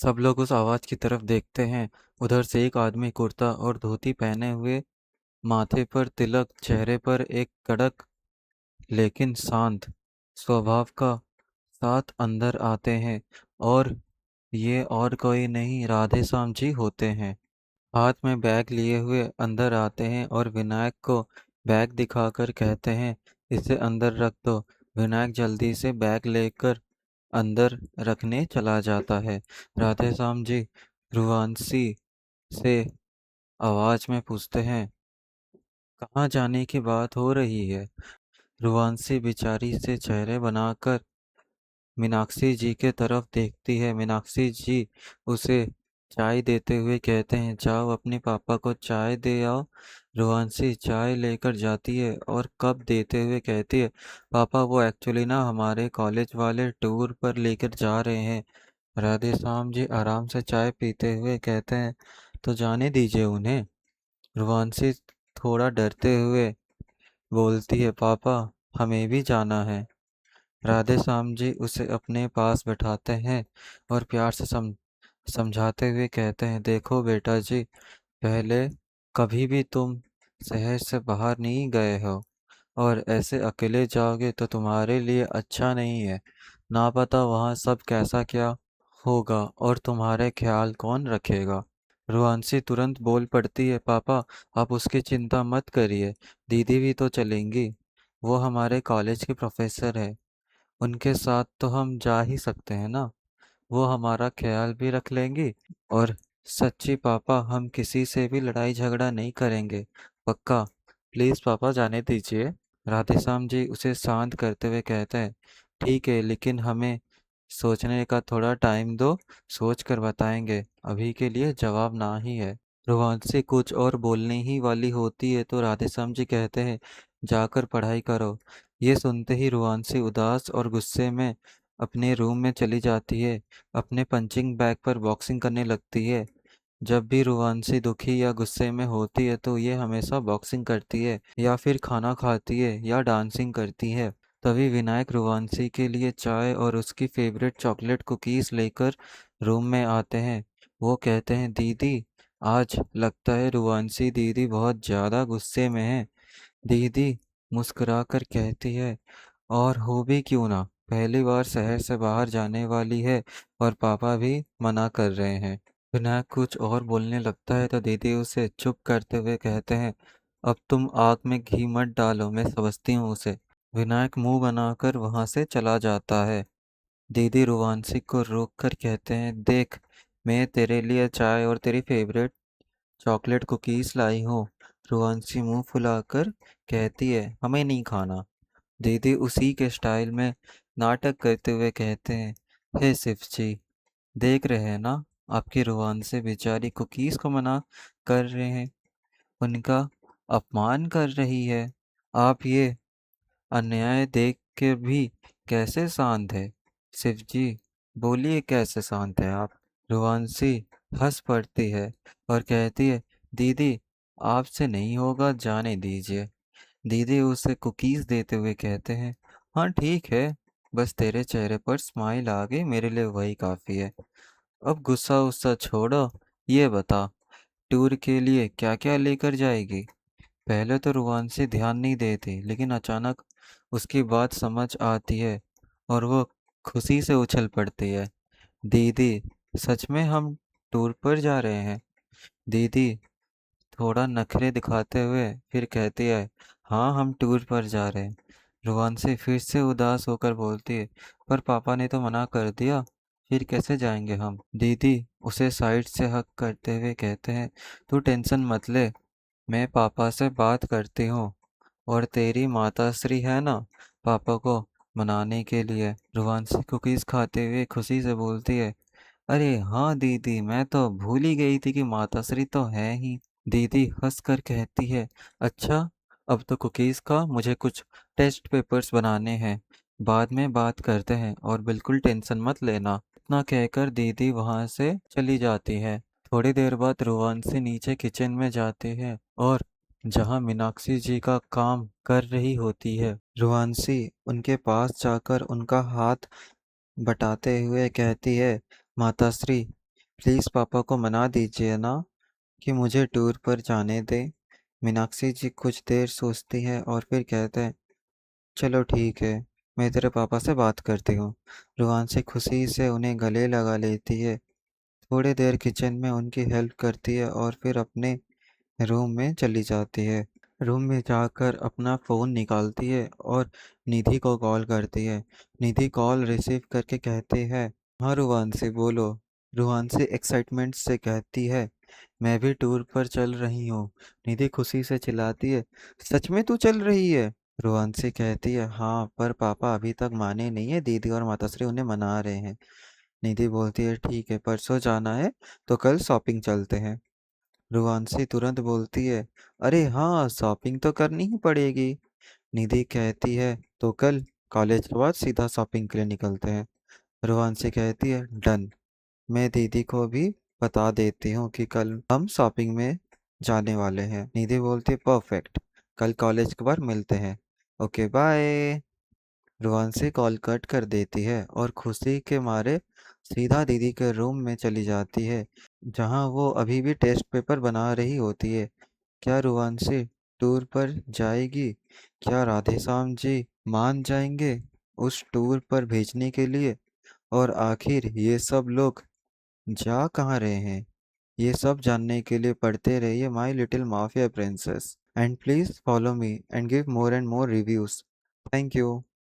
सब लोग उस आवाज की तरफ देखते हैं। उधर से एक आदमी कुर्ता और धोती पहने हुए, माथे पर तिलक, चेहरे पर एक कड़क लेकिन शांत स्वभाव का साथ अंदर आते हैं। और ये और कोई नहीं, राधे श्याम जी होते हैं। हाथ में बैग लिए हुए अंदर आते हैं और विनायक को बैग दिखाकर कहते हैं, इसे अंदर रख दो। विनायक जल्दी से बैग लेकर अंदर रखने चला जाता है। राधे श्याम जी ध्रुवांशी से आवाज में पूछते हैं, कहाँ जाने की बात हो रही है? ध्रुवांशी बेचारी से चेहरे बनाकर मीनाक्षी जी के तरफ देखती है। मीनाक्षी जी उसे चाय देते हुए कहते हैं, जाओ अपने पापा को चाय दे आओ। ध्रुवांशी चाय लेकर जाती है और कप देते हुए कहती है, पापा वो एक्चुअली ना हमारे कॉलेज वाले टूर पर लेकर जा रहे हैं। राधे श्याम जी आराम से चाय पीते हुए कहते हैं, तो जाने दीजिए उन्हें। ध्रुवांशी थोड़ा डरते हुए बोलती है, पापा हमें भी जाना है। राधे श्याम जी उसे अपने पास बैठाते हैं और प्यार से समझाते हुए कहते हैं, देखो बेटा जी, पहले कभी भी तुम शहर से बाहर नहीं गए हो, और ऐसे अकेले जाओगे तो तुम्हारे लिए अच्छा नहीं है। ना पता वहाँ सब कैसा क्या होगा और तुम्हारे ख्याल कौन रखेगा। रुआंशी तुरंत बोल पड़ती है, पापा आप उसकी चिंता मत करिए, दीदी भी तो चलेंगी। वो हमारे कॉलेज की प्रोफेसर है, उनके साथ तो हम जा ही सकते हैं ना। वो हमारा ख्याल भी रख लेंगी। और सच्ची पापा, हम किसी से भी लड़ाई झगड़ा नहीं करेंगे, पक्का। प्लीज पापा जाने दीजिए। राधेश्याम जी उसे शांत करते हुए कहते हैं, ठीक है, लेकिन हमें सोचने का थोड़ा टाइम दो, सोच कर बताएंगे, अभी के लिए जवाब ना ही है। रोमांसी कुछ और बोलने ही वाली होती है तो राधेश्याम जी कहते हैं, जाकर पढ़ाई करो। ये सुनते ही रोमांसी उदास और गुस्से में अपने रूम में चली जाती है। अपने पंचिंग बैग पर बॉक्सिंग करने लगती है। जब भी रुवांशी दुखी या गुस्से में होती है तो ये हमेशा बॉक्सिंग करती है, या फिर खाना खाती है, या डांसिंग करती है। तभी विनायक रुवांशी के लिए चाय और उसकी फेवरेट चॉकलेट कुकीज लेकर रूम में आते हैं। वो कहते हैं, दीदी आज लगता है रुवांशी दीदी बहुत ज़्यादा गुस्से में है। दीदी मुस्कुराकर कहती है, और हो भी क्यों ना, पहली बार शहर से बाहर जाने वाली है और पापा भी मना कर रहे हैं। विनायक कुछ और बोलने लगता है तो दीदी उसे चुप करते हुए कहते हैं, अब तुम आग में घी मत डालो, मैं समझती हूँ उसे। विनायक मुंह बनाकर वहां से चला जाता है। दीदी रुवांशी को रोक कर कहते हैं, देख, मैं तेरे लिए चाय और तेरी फेवरेट चॉकलेट कुकीज लाई हूँ। रुवांशी मुंह फुलाकर कहती है, हमें नहीं खाना। दीदी उसी के स्टाइल में नाटक करते हुए कहते हैं, हे शिव जी, देख रहे हैं ना, आपकी रुहान से बेचारी कुकीज को मना कर रहे हैं, उनका अपमान कर रही है। आप ये अन्याय देख के भी कैसे शांत है? शिव जी बोलिए, कैसे शांत है आप? रुहानसी हंस पड़ती है और कहती है, दीदी आपसे नहीं होगा, जाने दीजिए। दीदी उसे कुकीज देते हुए कहते हैं, हाँ ठीक है, बस तेरे चेहरे पर स्माइल आ गई, मेरे लिए वही काफ़ी है। अब गुस्सा उस्सा छोड़ो, ये बता, टूर के लिए क्या क्या लेकर जाएगी? पहले तो रुवांशी ध्यान नहीं देती, लेकिन अचानक उसकी बात समझ आती है और वो खुशी से उछल पड़ती है। दीदी सच में हम टूर पर जा रहे हैं? दीदी थोड़ा नखरे दिखाते हुए फिर कहती है, हाँ हम टूर पर जा रहे हैं। रुवांशी फिर से उदास होकर बोलती है, पर पापा ने तो मना कर दिया, फिर कैसे जाएंगे हम? दीदी उसे साइड से हक करते हुए कहते हैं, तू टेंशन मत ले, मैं पापा से बात करती हूँ। और तेरी माता श्री है ना, पापा को मनाने के लिए। रुवांशी कुकीज खाते हुए खुशी से बोलती है, अरे हाँ दीदी, मैं तो भूल ही गई थी कि माताश्री तो है ही। दीदी हंसकर कहती है, अच्छा, अब तो कुकीज़ का मुझे कुछ टेस्ट पेपर्स बनाने हैं, बाद में बात करते हैं और बिल्कुल टेंशन मत लेना। इतना कहकर दीदी वहां से चली जाती है। थोड़ी देर बाद रुवांशी नीचे किचन में जाती है और जहां मीनाक्षी जी का काम कर रही होती है, रुवांशी उनके पास जाकर उनका हाथ बटाते हुए कहती है, माताश्री प्लीज़ पापा को मना दीजिए ना कि मुझे टूर पर जाने दे। मीनाक्षी जी कुछ देर सोचती है और फिर कहते हैं, चलो ठीक है, मैं तेरे पापा से बात करती हूँ। रुवांशी खुशी से उन्हें गले लगा लेती है। थोड़ी देर किचन में उनकी हेल्प करती है और फिर अपने रूम में चली जाती है। रूम में जाकर अपना फ़ोन निकालती है और निधि को कॉल करती है। निधि कॉल रिसीव करके कहती है, हाँ रुवांशी बोलो। रुवांशी एक्साइटमेंट से कहती है, मैं भी टूर पर चल रही हूँ। निधि खुशी से चिल्लाती है, सच में तू चल रही है? रुवांशी कहती है, हाँ पर पापा अभी तक माने नहीं है, दीदी और माताश्री उन्हें मना रहे हैं। निधि बोलती है, ठीक है, परसों जाना है तो कल शॉपिंग चलते हैं। रुवांशी तुरंत बोलती है, अरे हाँ शॉपिंग तो करनी ही पड़ेगी। निधि कहती है, तो कल कॉलेज के बाद सीधा शॉपिंग के लिए निकलते हैं। रुवांशी कहती है, डन। मैं दीदी को भी बता देती हूँ कि कल हम शॉपिंग में जाने वाले हैं। निधि बोलती है, परफेक्ट, कल कॉलेज के बाद मिलते हैं। Okay bye. रुआंशी कॉल कट कर देती है और खुशी के मारे सीधा दीदी के रूम में चली जाती है, जहां वो अभी भी टेस्ट पेपर बना रही होती है। क्या रुआंशी टूर पर जाएगी? क्या राधेश्याम जी मान जाएंगे उस टूर पर भेजने के लिए? और आखिर ये सब लोग जा कहाँ रहे हैं? ये सब जानने के लिए पढ़ते रहिए my little mafia princess, and please follow me and give more and more reviews. Thank you.